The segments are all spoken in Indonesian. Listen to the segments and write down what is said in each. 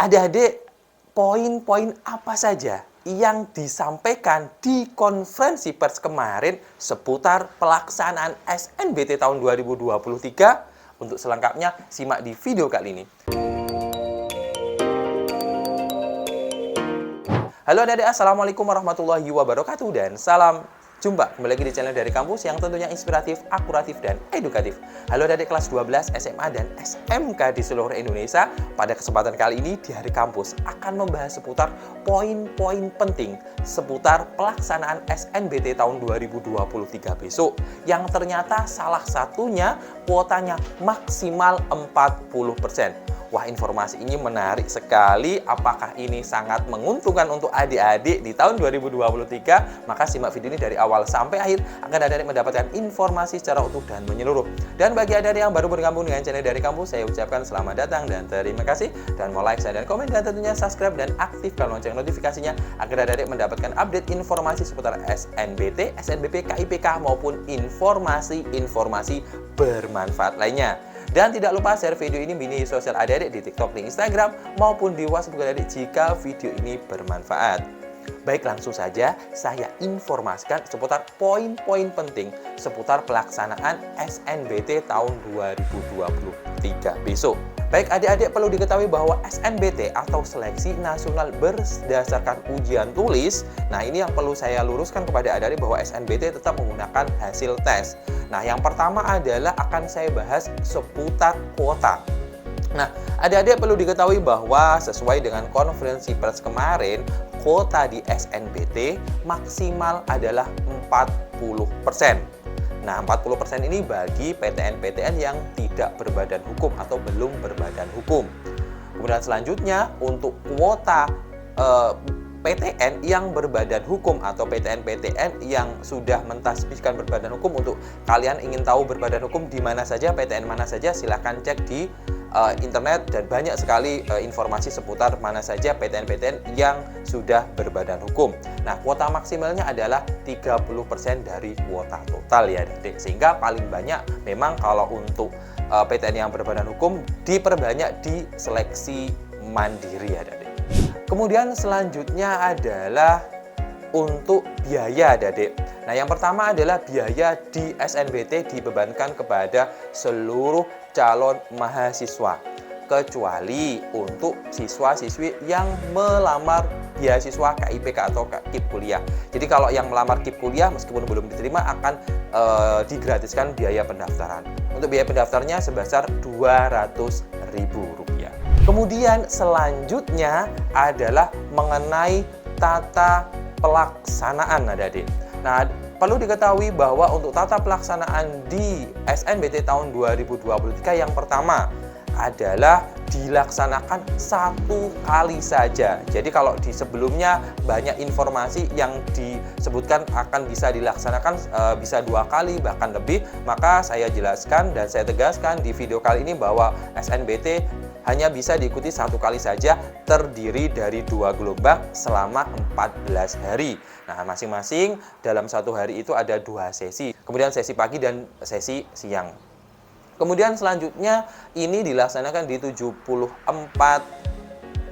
Adik-adik, poin-poin apa saja yang disampaikan di konferensi pers kemarin seputar pelaksanaan SNBT tahun 2023? Untuk selengkapnya, simak di video kali ini. Halo adik-adik, Assalamualaikum warahmatullahi wabarakatuh, dan salam jumpa kembali lagi di channel dari kampus yang tentunya inspiratif, akuratif, dan edukatif. Halo adik-adik kelas 12 SMA dan SMK di seluruh Indonesia. Pada kesempatan kali ini di hari kampus akan membahas seputar poin-poin penting seputar pelaksanaan SNBT tahun 2023 besok, yang ternyata salah satunya kuotanya maksimal 40%. Wah, informasi ini menarik sekali. Apakah ini sangat menguntungkan untuk adik-adik di tahun 2023? Maka simak video ini dari awal sampai akhir agar adik-adik mendapatkan informasi secara utuh dan menyeluruh. Dan bagi adik-adik yang baru bergabung dengan channel dari kampus, saya ucapkan selamat datang dan terima kasih. Dan mau like, share, dan komen, dan tentunya subscribe dan aktifkan lonceng notifikasinya agar adik-adik mendapatkan update informasi seputar SNBT, SNBP, KIPK maupun informasi-informasi bermanfaat lainnya. Dan tidak lupa share video ini di sosial adik-adik di TikTok, di Instagram, maupun di WhatsApp adik-adik jika video ini bermanfaat. Baik, langsung saja saya informasikan seputar poin-poin penting seputar pelaksanaan SNBT tahun 2023 besok. Baik, adik-adik perlu diketahui bahwa SNBT atau Seleksi Nasional Berdasarkan Ujian Tulis, nah ini yang perlu saya luruskan kepada adik-adik bahwa SNBT tetap menggunakan hasil tes. Nah, yang pertama adalah akan saya bahas seputar kuota. Nah, adik-adik perlu diketahui bahwa sesuai dengan konferensi pers kemarin, kuota di SNBT maksimal adalah 40%. Nah, 40% ini bagi PTN-PTN yang tidak berbadan hukum atau belum berbadan hukum. Kemudian selanjutnya untuk kuota PTN yang berbadan hukum atau PTN-PTN yang sudah mentasbihkan berbadan hukum. Untuk kalian ingin tahu berbadan hukum di mana saja, PTN mana saja, silahkan cek di internet, dan banyak sekali informasi seputar mana saja PTN-PTN yang sudah berbadan hukum. Nah, kuota maksimalnya adalah 30% dari kuota total ya adik. Sehingga paling banyak memang kalau untuk PTN yang berbadan hukum diperbanyak di seleksi mandiri ya adik. Kemudian selanjutnya adalah untuk biaya adik. Nah, yang pertama adalah biaya di SNBT dibebankan kepada seluruh calon mahasiswa, kecuali untuk siswa-siswi yang melamar beasiswa KIPK atau KIP kuliah. Jadi kalau yang melamar KIP kuliah meskipun belum diterima akan digratiskan biaya pendaftaran. Untuk biaya pendaftarnya sebesar Rp200.000. Kemudian selanjutnya adalah mengenai tata pelaksanaan adik-adik. Nah, perlu diketahui bahwa untuk tata pelaksanaan di SNBT tahun 2023 yang pertama adalah dilaksanakan satu kali saja. Jadi kalau di sebelumnya banyak informasi yang disebutkan akan bisa dilaksanakan bisa 2 kali bahkan lebih, maka saya jelaskan dan saya tegaskan di video kali ini bahwa SNBT hanya bisa diikuti 1 kali saja, terdiri dari 2 gelombang selama 14 hari. Nah, masing-masing dalam 1 hari itu ada 2 sesi, kemudian sesi pagi dan sesi siang. Kemudian selanjutnya ini dilaksanakan di 74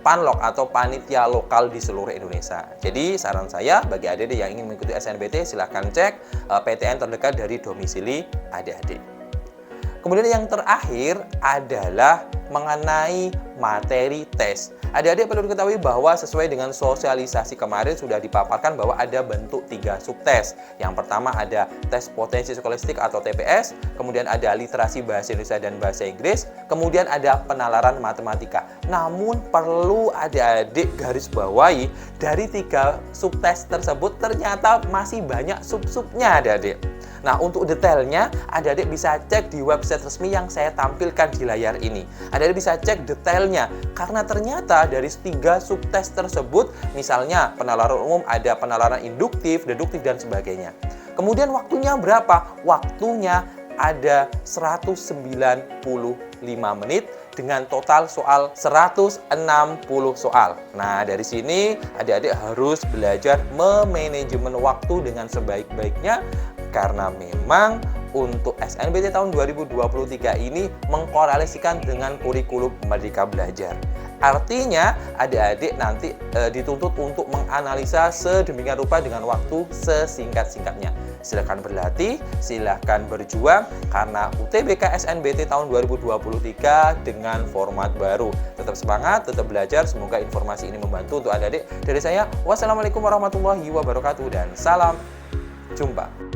panlok atau panitia lokal di seluruh Indonesia. Jadi saran saya bagi adik-adik yang ingin mengikuti SNBT, silahkan cek PTN terdekat dari domisili adik-adik. Kemudian yang terakhir adalah mengenai materi tes. Adik-adik perlu diketahui bahwa sesuai dengan sosialisasi kemarin sudah dipaparkan bahwa ada bentuk 3 subtes. Yang pertama ada tes potensi skolastik atau TPS, kemudian ada literasi bahasa Indonesia dan bahasa Inggris, kemudian ada penalaran matematika. Namun perlu adik-adik garis bawahi, dari 3 subtes tersebut ternyata masih banyak sub-subnya adik-adik. Nah, untuk detailnya adik-adik bisa cek di website resmi yang saya tampilkan di layar ini. Adik-adik bisa cek detailnya, karena ternyata dari 3 subtes tersebut, misalnya penalaran umum ada penalaran induktif, deduktif, dan sebagainya. Kemudian waktunya berapa? Waktunya ada 195 menit dengan total soal 160 soal. Nah, dari sini adik-adik harus belajar memanajemen waktu dengan sebaik-baiknya, karena memang untuk SNBT tahun 2023 ini mengkorelasikan dengan kurikulum Merdeka Belajar. Artinya, adik-adik nanti dituntut untuk menganalisa sedemikian rupa dengan waktu sesingkat-singkatnya. Silahkan berlatih, silahkan berjuang, karena UTBK SNBT tahun 2023 dengan format baru. Tetap semangat, tetap belajar, semoga informasi ini membantu untuk adik-adik. Dari saya, wassalamualaikum warahmatullahi wabarakatuh, dan salam jumpa.